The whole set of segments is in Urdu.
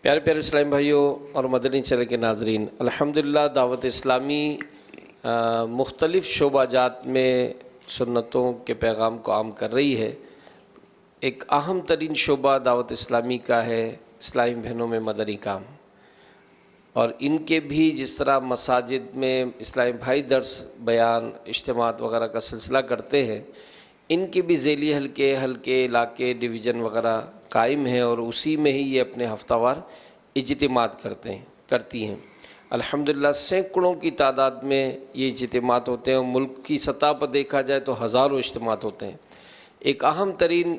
پیارے پیارے اسلام بھائیوں اور مدنی چینل کے ناظرین، الحمدللہ دعوت اسلامی مختلف شعبہ جات میں سنتوں کے پیغام کو عام کر رہی ہے۔ ایک اہم ترین شعبہ دعوت اسلامی کا ہے اسلامی بہنوں میں مدنی کام، اور ان کے بھی جس طرح مساجد میں اسلامی بھائی درس بیان اجتماعات وغیرہ کا سلسلہ کرتے ہیں، ان کے بھی ذیلی حلقے علاقے ڈویژن وغیرہ قائم ہیں، اور اسی میں ہی یہ اپنے ہفتہ وار اجتماعات کرتی ہیں۔ الحمدللہ سینکڑوں کی تعداد میں یہ اجتماعات ہوتے ہیں، اور ملک کی سطح پر دیکھا جائے تو ہزاروں اجتماعات ہوتے ہیں۔ ایک اہم ترین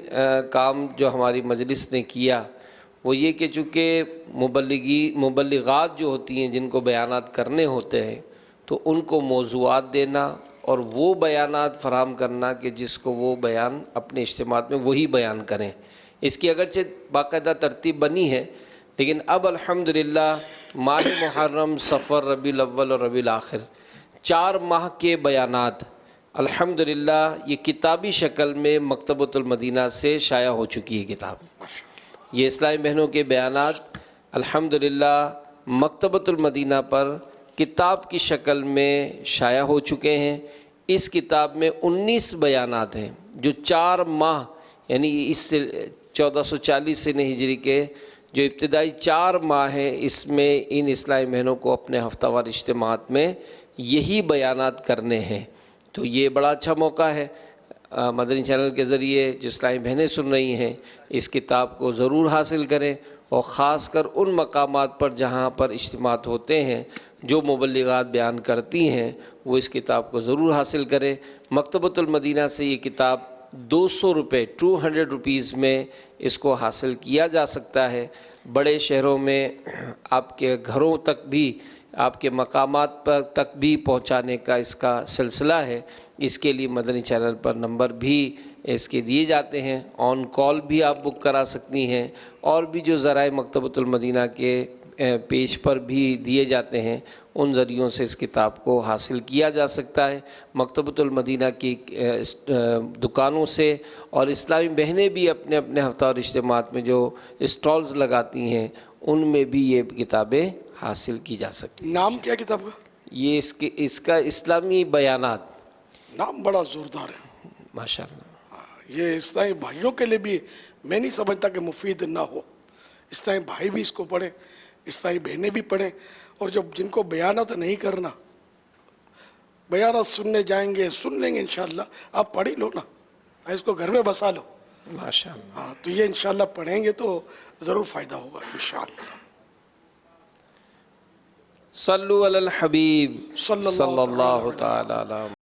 کام جو ہماری مجلس نے کیا وہ یہ کہ چونکہ مبلغات جو ہوتی ہیں جن کو بیانات کرنے ہوتے ہیں، تو ان کو موضوعات دینا اور وہ بیانات فراہم کرنا کہ جس کو وہ بیان اپنے اجتماعات میں وہی بیان کریں۔ اس کی اگرچہ باقاعدہ ترتیب بنی ہے، لیکن اب الحمدللہ ماہ محرم، صفر، ربیع الاول اور ربیع الآخر 4 ماہ کے بیانات الحمدللہ یہ کتابی شکل میں مکتبۃ المدینہ سے شائع ہو چکی ہے کتاب۔ یہ اسلامی بہنوں کے بیانات الحمدللہ مکتبۃ المدینہ پر کتاب کی شکل میں شائع ہو چکے ہیں۔ اس کتاب میں 19 بیانات ہیں جو 4 ماہ یعنی اس سے 1440 سن ہجری کے جو ابتدائی 4 ماہ ہیں، اس میں ان اسلامی بہنوں کو اپنے ہفتہ وار اجتماعات میں یہی بیانات کرنے ہیں۔ تو یہ بڑا اچھا موقع ہے، مدنی چینل کے ذریعے جو اسلامی بہنیں سن رہی ہیں اس کتاب کو ضرور حاصل کریں، اور خاص کر ان مقامات پر جہاں پر اجتماعات ہوتے ہیں جو مبلغات بیان کرتی ہیں وہ اس کتاب کو ضرور حاصل کریں۔ مکتبۃ المدینہ سے یہ کتاب 200 روپے 200 روپیز میں اس کو حاصل کیا جا سکتا ہے۔ بڑے شہروں میں آپ کے گھروں تک بھی، آپ کے مقامات پر تک بھی پہنچانے کا اس کا سلسلہ ہے۔ اس کے لیے مدنی چینل پر نمبر بھی اس کے دیے جاتے ہیں، آن کال بھی آپ بک کرا سکتی ہیں، اور بھی جو ذرائع مکتبۃ المدینہ کے پیج پر بھی دیے جاتے ہیں ان ذریعوں سے اس کتاب کو حاصل کیا جا سکتا ہے۔ مکتبۃ المدینہ کی دکانوں سے، اور اسلامی بہنیں بھی اپنے اپنے ہفتہ اور اجتماعات میں جو اسٹالز لگاتی ہیں ان میں بھی یہ کتابیں حاصل کی جا سکتی ہیں۔ نام کیا کتاب کا؟ یہ اس کا اسلامی بیانات۔ نام بڑا زوردار ہے ماشاءاللہ۔ یہ اسلامی بھائیوں کے لیے بھی میں نہیں سمجھتا کہ مفید نہ ہو۔ اسلامی بھائی بھی اس کو پڑھیں، اسلامی بہنیں بھی پڑھیں، اور جب جن کو بیانات نہیں کرنا، بیانات سننے جائیں گے سن لیں گے انشاءاللہ، آپ پڑھ ہی لو نا، اس کو گھر میں بسا لو۔ ماشاءاللہ۔ تو یہ انشاءاللہ پڑھیں گے تو ضرور فائدہ ہوگا انشاءاللہ۔ صلو علی الحبیب صلی اللہ صلی اللہ تعالی علیہ